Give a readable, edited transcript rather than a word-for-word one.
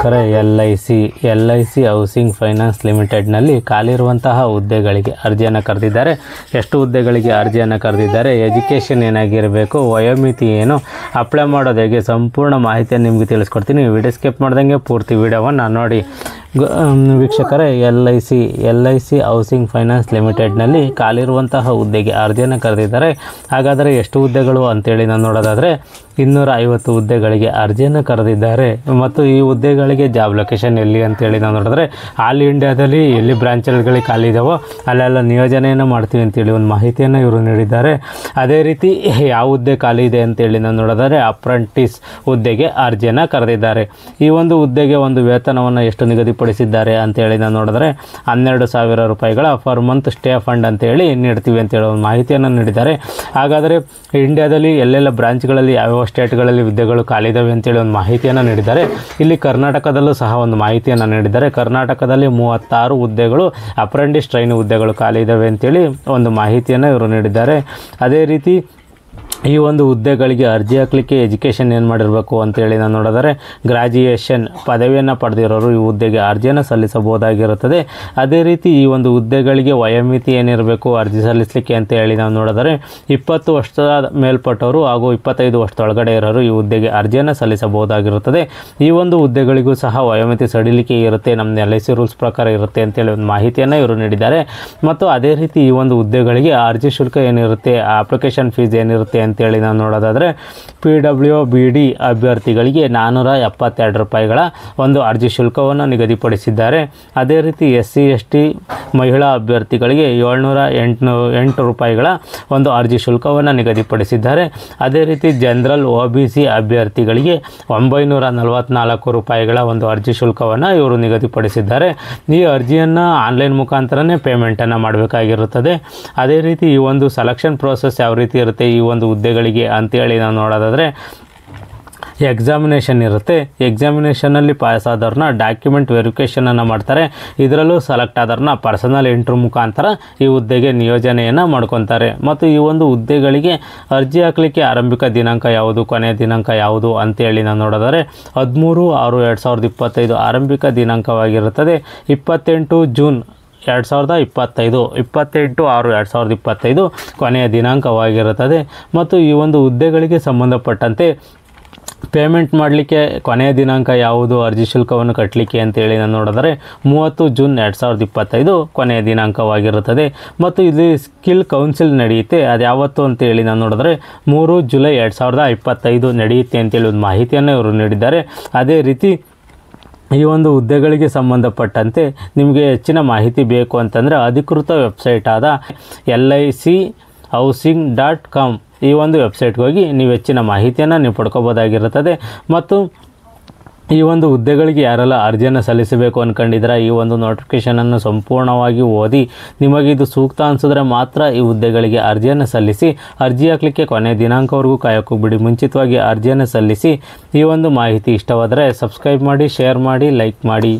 ವೀಕ್ಷಕರೇ, L I C housing finance ಲಿಮಿಟೆಡ್ನಲ್ಲಿ ಖಾಲಿರುವಂತಹ ಹುದ್ದೆಗಳಿಗೆ ಅರ್ಜಿಯನ್ನು ಕರೆದಿದ್ದಾರೆ. ಎಷ್ಟು ಹುದ್ದೆಗಳಿಗೆ ಅರ್ಜಿಯನ್ನು ಕರೆದಿದ್ದಾರೆ, ಎಜುಕೇಷನ್ ಏನಾಗಿರಬೇಕು, ವಯೋಮಿತಿ ಏನು, ಅಪ್ಲೈ ಮಾಡೋದು ಹೇಗೆ, ಸಂಪೂರ್ಣ ಮಾಹಿತಿಯನ್ನು ನಿಮಗೆ ತಿಳಿಸ್ಕೊಡ್ತೀನಿ. ವಿಡಿಯೋ ಸ್ಕಿಪ್ ಮಾಡ್ದಂಗೆ ಪೂರ್ತಿ ವಿಡಿಯೋವನ್ನು ನೋಡಿ. ವೀಕ್ಷಕರೇ, L I C housing finance ಲಿಮಿಟೆಡ್ನಲ್ಲಿ ಖಾಲಿರುವಂತಹ ಹುದ್ದೆಗೆ ಅರ್ಜಿಯನ್ನು ಕರೆದಿದ್ದಾರೆ. ಹಾಗಾದರೆ ಎಷ್ಟು ಹುದ್ದೆಗಳು ಅಂತೇಳಿ ನಾನು ನೋಡೋದಾದರೆ 250 ಹುದ್ದೆಗಳಿಗೆ ಅರ್ಜಿಯನ್ನು ಕರೆದಿದ್ದಾರೆ. ಮತ್ತು ಈ ಹುದ್ದೆಗಳಿಗೆ ಜಾಬ್ ಲೊಕೇಶನ್ ಎಲ್ಲಿ ಅಂತೇಳಿ ನಾವು ನೋಡಿದ್ರೆ ಆಲ್ ಇಂಡಿಯಾದಲ್ಲಿ ಎಲ್ಲಿ ಬ್ರಾಂಚ್ಗಳಿಗೆ ಖಾಲಿ ಇದ್ದಾವೋ ಅಲ್ಲೆಲ್ಲ ನಿಯೋಜನೆಯನ್ನು ಮಾಡ್ತೀವಿ ಅಂತೇಳಿ ಒಂದು ಮಾಹಿತಿಯನ್ನು ಇವರು ನೀಡಿದ್ದಾರೆ. ಅದೇ ರೀತಿ ಯಾವ ಹುದ್ದೆ ಖಾಲಿ ಇದೆ ಅಂತೇಳಿ ನಾವು ನೋಡೋದಾದರೆ ಅಪ್ರೆಂಟಿಸ್ ಹುದ್ದೆಗೆ ಅರ್ಜಿಯನ್ನು ಕರೆದಿದ್ದಾರೆ. ಈ ಒಂದು ಹುದ್ದೆಗೆ ಒಂದು ವೇತನವನ್ನು ಎಷ್ಟು ನಿಗದಿಪಡಿಸಿದ್ದಾರೆ ಅಂತೇಳಿ ನಾವು ನೋಡಿದ್ರೆ 12,000 ರೂಪಾಯಿಗಳ ಪರ್ ಮಂತ್ ಸ್ಟೇ ಫಂಡ್ ಅಂತೇಳಿ ನೀಡ್ತೀವಿ ಅಂತೇಳಿ ಒಂದು ಮಾಹಿತಿಯನ್ನು ನೀಡಿದ್ದಾರೆ. ಹಾಗಾದರೆ ಇಂಡಿಯಾದಲ್ಲಿ ಎಲ್ಲೆಲ್ಲ ಬ್ರಾಂಚ್ಗಳಲ್ಲಿ ಯಾವ್ಯಾವ ಸ್ಟೇಟ್ಗಳಲ್ಲಿ ಹುದ್ದೆಗಳು ಖಾಲಿ ಇದ್ದಾವೆ ಅಂತೇಳಿ ಒಂದು ಮಾಹಿತಿಯನ್ನು ನೀಡಿದ್ದಾರೆ. ಇಲ್ಲಿ ಕರ್ನಾಟಕದಲ್ಲೂ ಸಹ ಒಂದು ಮಾಹಿತಿಯನ್ನು ನೀಡಿದ್ದಾರೆ. ಕರ್ನಾಟಕದಲ್ಲಿ 36 ಹುದ್ದೆಗಳು ಅಪ್ರೆಂಟಿಸ್ ಟ್ರೈನಿ ಹುದ್ದೆಗಳು ಖಾಲಿ ಇದ್ದಾವೆ ಅಂತೇಳಿ ಒಂದು ಮಾಹಿತಿಯನ್ನು ಇವರು ನೀಡಿದ್ದಾರೆ. ಅದೇ ರೀತಿ ಈ ಒಂದು ಹುದ್ದೆಗಳಿಗೆ ಅರ್ಜಿ ಹಾಕಲಿಕ್ಕೆ ಎಜುಕೇಷನ್ ಏನು ಮಾಡಿರಬೇಕು ಅಂತೇಳಿ ನಾನು ನೋಡಿದರೆ ಗ್ರ್ಯಾಜುಯೇಷನ್ ಪದವಿಯನ್ನು ಪಡೆದಿರೋರು ಈ ಹುದ್ದೆಗೆ ಅರ್ಜಿಯನ್ನು ಸಲ್ಲಿಸಬಹುದಾಗಿರುತ್ತದೆ. ಅದೇ ರೀತಿ ಈ ಒಂದು ಹುದ್ದೆಗಳಿಗೆ ವಯೋಮಿತಿ ಏನಿರಬೇಕು ಅರ್ಜಿ ಸಲ್ಲಿಸಲಿಕ್ಕೆ ಅಂತ ಹೇಳಿ ನಾವು ನೋಡಿದರೆ 20 ವರ್ಷದ ಮೇಲ್ಪಟ್ಟವರು ಹಾಗೂ 25 ವರ್ಷದೊಳಗಡೆ ಇರೋರು ಈ ಹುದ್ದೆಗೆ ಅರ್ಜಿಯನ್ನು ಸಲ್ಲಿಸಬಹುದಾಗಿರುತ್ತದೆ. ಈ ಒಂದು ಹುದ್ದೆಗಳಿಗೂ ಸಹ ವಯೋಮಿತಿ ಸಡಿಲಿಕೆ ಇರುತ್ತೆ, ನಮ್ಮ ಎಲ್ ಐ ಸಿ ರೂಲ್ಸ್ ಪ್ರಕಾರ ಇರುತ್ತೆ ಅಂತೇಳಿ ಒಂದು ಮಾಹಿತಿಯನ್ನು ಇವರು ನೀಡಿದ್ದಾರೆ. ಮತ್ತು ಅದೇ ರೀತಿ ಈ ಒಂದು ಹುದ್ದೆಗಳಿಗೆ ಅರ್ಜಿ ಶುಲ್ಕ ಏನಿರುತ್ತೆ, ಅಪ್ಲಿಕೇಶನ್ ಫೀಸ್ ಏನಿರುತ್ತೆ ಅಂತೇಳಿ ನಾವು ನೋಡೋದಾದರೆ PWBD ಅಭ್ಯರ್ಥಿಗಳಿಗೆ 472 ರೂಪಾಯಿಗಳ ಒಂದು ಅರ್ಜಿ ಶುಲ್ಕವನ್ನು ನಿಗದಿಪಡಿಸಿದ್ದಾರೆ. ಅದೇ ರೀತಿ SC ST ಮಹಿಳಾ ಅಭ್ಯರ್ಥಿಗಳಿಗೆ 708 ರೂಪಾಯಿಗಳ ಒಂದು ಅರ್ಜಿ ಶುಲ್ಕವನ್ನು ನಿಗದಿಪಡಿಸಿದ್ದಾರೆ. ಅದೇ ರೀತಿ ಜನರಲ್ OBC ಅಭ್ಯರ್ಥಿಗಳಿಗೆ 944 ರೂಪಾಯಿಗಳ ಒಂದು ಅರ್ಜಿ ಶುಲ್ಕವನ್ನು ಇವರು ನಿಗದಿಪಡಿಸಿದ್ದಾರೆ. ಈ ಅರ್ಜಿಯನ್ನು ಆನ್ಲೈನ್ ಮುಖಾಂತರನೇ ಪೇಮೆಂಟನ್ನು ಮಾಡಬೇಕಾಗಿರುತ್ತದೆ. ಅದೇ ರೀತಿ ಈ ಒಂದು ಸೆಲೆಕ್ಷನ್ ಪ್ರೋಸೆಸ್ ಯಾವ ರೀತಿ ಇರುತ್ತೆ ಈ ಒಂದು ಹುದ್ದೆಗಳಿಗೆ ಅಂತೇಳಿ ನಾವು ನೋಡೋದಾದರೆ ಎಕ್ಸಾಮಿನೇಷನ್ ಇರುತ್ತೆ. ಎಕ್ಸಾಮಿನೇಷನಲ್ಲಿ ಪಾಸ್ ಆದವ್ರನ್ನ ಡಾಕ್ಯುಮೆಂಟ್ ವೆರಿಫಿಕೇಷನನ್ನು ಮಾಡ್ತಾರೆ. ಇದರಲ್ಲೂ ಸೆಲೆಕ್ಟ್ ಆದವ್ರನ್ನ ಪರ್ಸನಲ್ ಇಂಟರ್ವ್ಯೂ ಮುಖಾಂತರ ಈ ಹುದ್ದೆಗೆ ನಿಯೋಜನೆಯನ್ನು ಮಾಡ್ಕೊತಾರೆ. ಮತ್ತು ಈ ಒಂದು ಹುದ್ದೆಗಳಿಗೆ ಅರ್ಜಿ ಹಾಕಲಿಕ್ಕೆ ಆರಂಭಿಕ ದಿನಾಂಕ ಯಾವುದು, ಕೊನೆಯ ದಿನಾಂಕ ಯಾವುದು ಅಂತೇಳಿ ನಾವು ನೋಡೋದಾದರೆ 13/6/2025 ಆರಂಭಿಕ ದಿನಾಂಕವಾಗಿರುತ್ತದೆ. 28 ಜೂನ್ 2025 28/6/2025 ಕೊನೆಯ ದಿನಾಂಕವಾಗಿರುತ್ತದೆ. ಮತ್ತು ಈ ಒಂದು ಹುದ್ದೆಗಳಿಗೆ ಸಂಬಂಧಪಟ್ಟಂತೆ ಪೇಮೆಂಟ್ ಮಾಡಲಿಕ್ಕೆ ಕೊನೆಯ ದಿನಾಂಕ ಯಾವುದು, ಅರ್ಜಿ ಶುಲ್ಕವನ್ನು ಕಟ್ಟಲಿಕ್ಕೆ ಅಂತೇಳಿ ನಾನು ನೋಡಿದರೆ 30 ಜೂನ್ 2025 ಕೊನೆಯ ದಿನಾಂಕವಾಗಿರುತ್ತದೆ. ಮತ್ತು ಇಲ್ಲಿ ಸ್ಕಿಲ್ ಕೌನ್ಸಿಲ್ ನಡೆಯುತ್ತೆ, ಅದು ಯಾವತ್ತು ಅಂತೇಳಿ ನಾನು ನೋಡಿದ್ರೆ 3 ಜುಲೈ 2025 ನಡೆಯುತ್ತೆ ಅಂತೇಳಿ ಒಂದು ಮಾಹಿತಿಯನ್ನು ಇವರು ನೀಡಿದ್ದಾರೆ. ಅದೇ ರೀತಿ ಈ ಒಂದು ಹುದ್ದೆಗಳಿಗೆ ಸಂಬಂಧಪಟ್ಟಂತೆ ನಿಮಗೆ ಹೆಚ್ಚಿನ ಮಾಹಿತಿ ಬೇಕು ಅಂತಂದರೆ ಅಧಿಕೃತ ವೆಬ್ಸೈಟ್ ಆದ LIChousing.com ಈ ಒಂದು ವೆಬ್ಸೈಟ್ಗೆ ಹೋಗಿ ನೀವು ಹೆಚ್ಚಿನ ಮಾಹಿತಿಯನ್ನು ನೀವು ಪಡ್ಕೋಬೋದಾಗಿರುತ್ತದೆ. ಮತ್ತು ಈ ಒಂದು ಹುದ್ದೆಗಳಿಗೆ ಯಾರೆಲ್ಲ ಅರ್ಜಿಯನ್ನು ಸಲ್ಲಿಸಬೇಕು ಅಂದ್ಕೊಂಡಿದ್ರೆ ಈ ಒಂದು ನೋಟಿಫಿಕೇಷನನ್ನು ಸಂಪೂರ್ಣವಾಗಿ ಓದಿ ನಿಮಗಿದು ಸೂಕ್ತ ಅನಿಸಿದ್ರೆ ಮಾತ್ರ ಈ ಹುದ್ದೆಗಳಿಗೆ ಅರ್ಜಿಯನ್ನು ಸಲ್ಲಿಸಿ. ಅರ್ಜಿ ಹಾಕಲಿಕ್ಕೆ ಕೊನೆಯ ದಿನಾಂಕವರೆಗೂ ಕಾಯೋಕ್ಕೋಗ್ಬಿಡಿ, ಮುಂಚಿತವಾಗಿ ಅರ್ಜಿಯನ್ನು ಸಲ್ಲಿಸಿ. ಈ ಒಂದು ಮಾಹಿತಿ ಇಷ್ಟವಾದರೆ ಸಬ್ಸ್ಕ್ರೈಬ್ ಮಾಡಿ, ಶೇರ್ ಮಾಡಿ, ಲೈಕ್ ಮಾಡಿ.